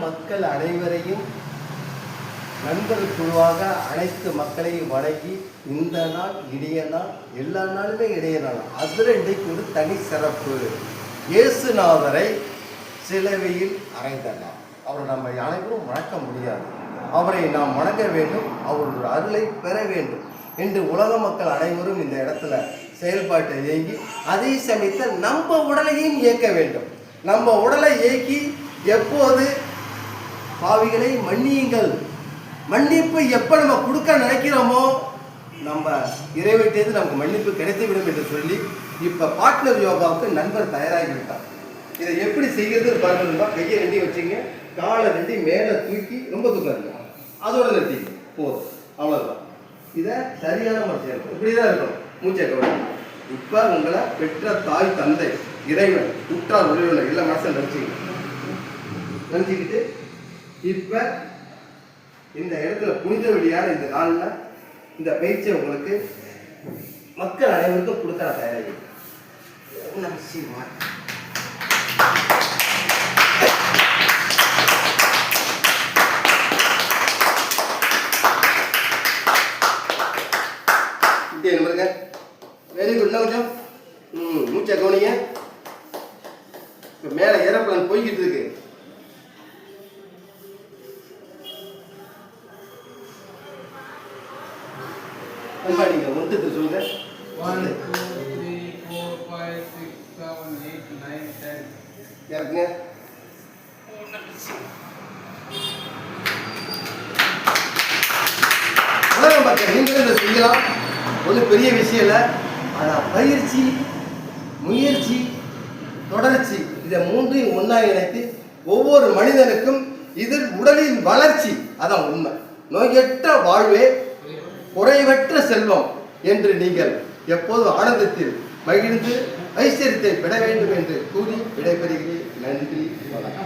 மக்கள் அனைவரையும் நண்பர் குழுவாக அனைத்து மக்களையும் வணங்கி இந்த நாள் இடைய நாள், எல்லா நாளுமே இடைய நாள். அதில் இன்றைக்கு ஒரு தனி சிறப்பு. இயேசுநாதரை சிலுவையில் அறைந்த நாள். அவரை நம்ம அனைவரும் வணக்க முடியாது. அவரை நாம் வணங்க வேண்டும், அவருடைய அருளை பெற வேண்டும் என்று உலக மக்கள் அனைவரும் இந்த இடத்துல செயல்பாட்டை இயங்கி அதே சமயத்தில் நம்ம உடலையும் இயக்க வேண்டும். நம்ம உடலை இயக்கி எப்போது பாவிகளை மன்னியுங்கள், மன்னிப்பு எப்போ நம்ம கொடுக்க நினைக்கிறோமோ நம்ம இறைவன்கிட்டேருந்து நமக்கு மன்னிப்பு கிடைத்துவிடும் என்று சொல்லி இப்போ பார்ட்னர் யோகாவுக்கு நண்பர் தயாராகி விட்டார். இதை எப்படி செய்கிறது பாருங்க. கையை ரெண்டையும் வச்சுங்க, காலை ரெண்டையும் மேலே தூக்கி ரொம்ப தூக்காதுங்க, அதோட நிறுத்திங்க போதும், அவ்வளோதான். இதை சரியான முறை இப்படி தான் இருக்கணும். மூச்சை கவனம். இப்போ உங்களை பெற்ற தாய் தந்தை இறைவன் உற்றார் உறவினர் எல்லா மனசில் நினச்சிக்கிட்டு இப்போ இந்த இடத்துல புனித வெளியான இந்த நாளில் இந்த பயிற்சியை உங்களுக்கு மக்கள் அனைவருக்கும் கொடுக்க தயாராகி வெரி குட். கொஞ்சம் மூச்சை கவனிங்க. இப்போ மேலே ஏரோப்ளான் போய்கிட்டு இருக்கு. நீங்க ஒன்று சொல்லுங்க. 1 2 3 4 5 6 7 8 9 10 இறக்குங்க. உலகம் பார்க்க நீங்களும் இதை செய்யலாம், ஒன்றும் பெரிய விஷயம் இல்லை. ஆனால் பயிற்சி, முயற்சி, தொடர்ச்சி இதை மூன்றையும் ஒன்றா இணைத்து ஒவ்வொரு மனிதனுக்கும் இது உடலின் வளர்ச்சி. அதான் உண்மை. நோயற்ற வாழ்வே குறைவற்ற செல்வம் என்று நீங்கள் எப்போதும் ஆனந்தத்தில் மகிழ்ந்து ஐஸ்வர்யத்தை பெற வேண்டும் என்று கூறி விடைபெறுகிறேன். நன்றி, வணக்கம்.